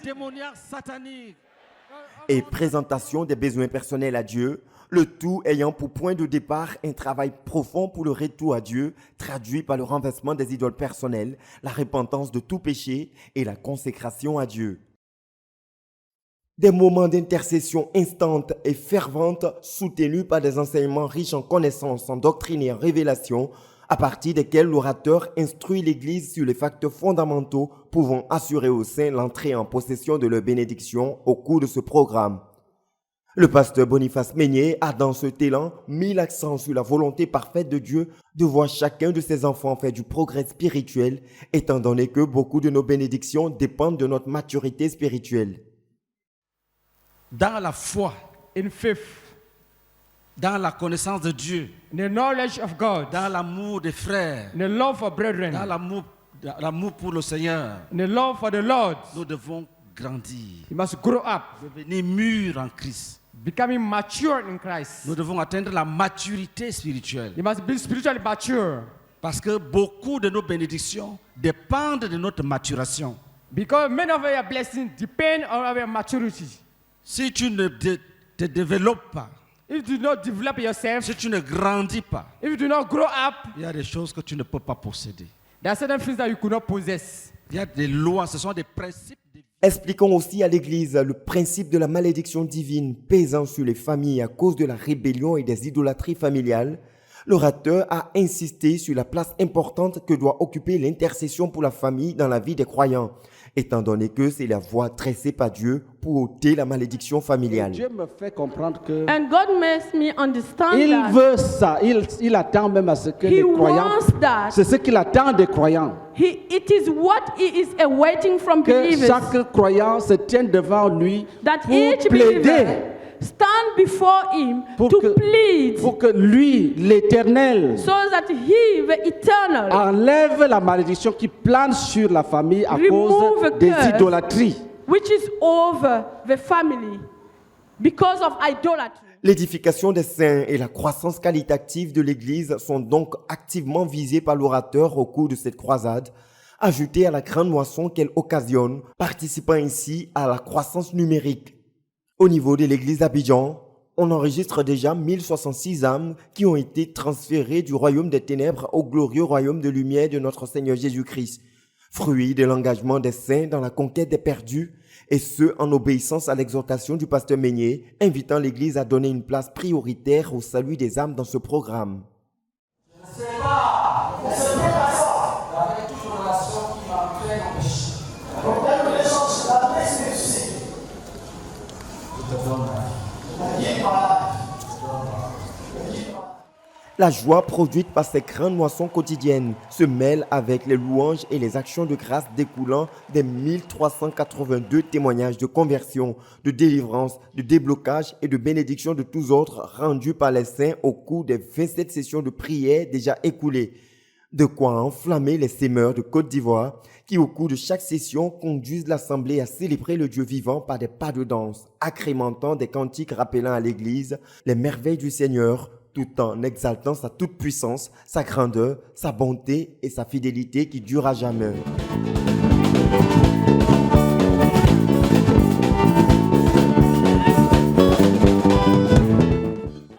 démoniaque, satanique. Et présentation des besoins personnels à Dieu, le tout ayant pour point de départ un travail profond pour le retour à Dieu, traduit par le renversement des idoles personnelles, la repentance de tout péché et la consécration à Dieu. Des moments d'intercession instante et fervente, soutenus par des enseignements riches en connaissances, en doctrine et en révélation, à partir desquels l'orateur instruit l'Église sur les facteurs fondamentaux pouvant assurer aux saints l'entrée en possession de leur bénédiction au cours de ce programme. Le pasteur Boniface Meignet a dans cet élan mis l'accent sur la volonté parfaite de Dieu de voir chacun de ses enfants faire du progrès spirituel, étant donné que beaucoup de nos bénédictions dépendent de notre maturité spirituelle. Dans la foi, in faith, dans la connaissance de Dieu, the knowledge of God, dans l'amour des frères, the love for brethren, dans l'amour pour le Seigneur, the love for the Lord, nous devons grandir, you must grow up, devenir mûrs en Christ, becoming mature in Christ. Nous devons atteindre la maturité spirituelle. You must be spiritually mature. Parce que beaucoup de nos bénédictions dépendent de notre maturation. Because many of your blessings depend on our maturity. Si tu ne te développes pas, if you do not develop yourself, si tu ne grandis pas, if you do not grow up, il y a des choses que tu ne peux pas posséder. There are certain things that you could not possess. Il y a des lois, ce sont des principes. Expliquons aussi à l'Église le principe de la malédiction divine pesant sur les familles à cause de la rébellion et des idolâtries familiales. L'orateur a insisté sur la place importante que doit occuper l'intercession pour la famille dans la vie des croyants, étant donné que c'est la voie tracée par Dieu pour ôter la malédiction familiale. Dieu me fait comprendre que And God makes me understand il that veut ça, il attend même à ce que les croyants, c'est ce qu'il attend des croyants. it is what he is awaiting from Que believers. chaque croyant se tienne devant lui That pour each plaider. believer stand before him to plead, Pour que lui, l'Éternel, so that he, the eternal, enlève la malédiction qui plane sur la famille à remove cause a des curse idolâtries. which is over the family because of idolatry. L'édification des saints et la croissance qualitative de l'Église sont donc activement visées par l'orateur au cours de cette croisade, ajoutée à la grande moisson qu'elle occasionne, participant ainsi à la croissance numérique. Au niveau de l'église d'Abidjan, on enregistre déjà 1066 âmes qui ont été transférées du royaume des ténèbres au glorieux royaume de lumière de notre Seigneur Jésus-Christ, fruit de l'engagement des saints dans la conquête des perdus, et ce en obéissance à l'exhortation du pasteur Meignet, invitant l'église à donner une place prioritaire au salut des âmes dans ce programme. La joie produite par ces grandes moissons quotidiennes se mêle avec les louanges et les actions de grâce découlant des 1382 témoignages de conversion, de délivrance, de déblocage et de bénédiction de tous autres rendus par les saints au cours des 27 sessions de prière déjà écoulées. De quoi enflammer les sémeurs de Côte d'Ivoire qui, au cours de chaque session, conduisent l'assemblée à célébrer le Dieu vivant par des pas de danse, agrémentant des cantiques rappelant à l'Église les merveilles du Seigneur, tout en exaltant sa toute-puissance, sa grandeur, sa bonté et sa fidélité qui dure à jamais.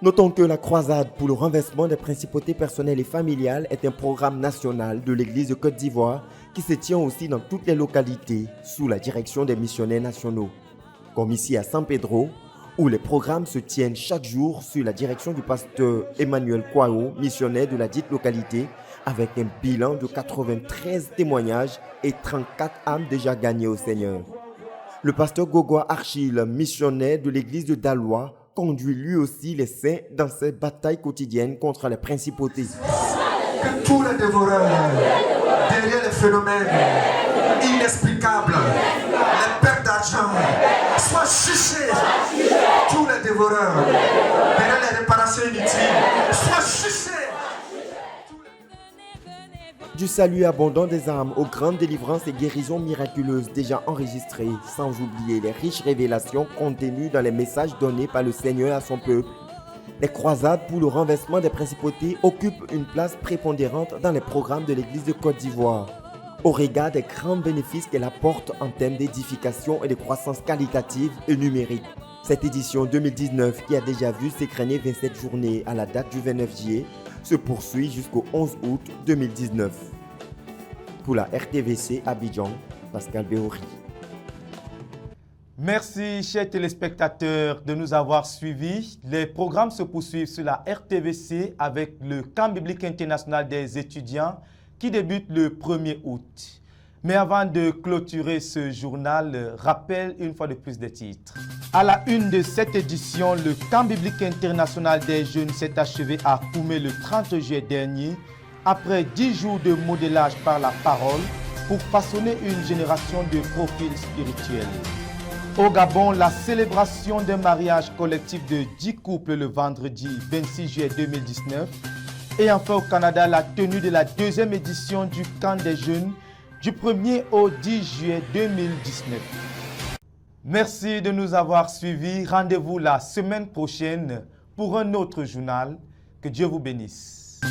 Notons que la croisade pour le renversement des principautés personnelles et familiales est un programme national de l'Église de Côte d'Ivoire qui se tient aussi dans toutes les localités sous la direction des missionnaires nationaux, comme ici à San Pedro, où les programmes se tiennent chaque jour sous la direction du pasteur Emmanuel Kwao, missionnaire de la dite localité, avec un bilan de 93 témoignages et 34 âmes déjà gagnées au Seigneur. Le pasteur Gogoa Archil, missionnaire de l'église de Dalois, conduit lui aussi les saints dans ces batailles quotidiennes contre les principautés. Que tous les dévoreurs, derrière les phénomènes inexplicables, les pertes d'argent, soient jugés. Tous les dévoreurs, derrière les réparations inutiles, soient jugés. Du salut abondant des âmes aux grandes délivrances et guérisons miraculeuses déjà enregistrées, sans oublier les riches révélations contenues dans les messages donnés par le Seigneur à son peuple. Les croisades pour le renversement des principautés occupent une place prépondérante dans les programmes de l'Église de Côte d'Ivoire, au regard des grands bénéfices qu'elle apporte en termes d'édification et de croissance qualitative et numérique. Cette édition 2019, qui a déjà vu s'écraner 27 journées à la date du 29 juillet, se poursuit jusqu'au 11 août 2019. Pour la RTVC Abidjan, Pascal Béhori. Merci, chers téléspectateurs, de nous avoir suivis. Les programmes se poursuivent sur la RTVC avec le Camp biblique international des étudiants qui débute le 1er août. Mais avant de clôturer ce journal, rappelle une fois de plus des titres. À la une de cette édition, le Camp biblique international des jeunes s'est achevé à Koumé le 30 juillet dernier, après 10 jours de modélage par la parole pour façonner une génération de profils spirituels. Au Gabon, la célébration d'un mariage collectif de 10 couples le vendredi 26 juillet 2019. Et enfin au Canada, la tenue de la deuxième édition du Camp des jeunes du 1er au 10 juillet 2019. Merci de nous avoir suivis. Rendez-vous la semaine prochaine pour un autre journal. Que Dieu vous bénisse.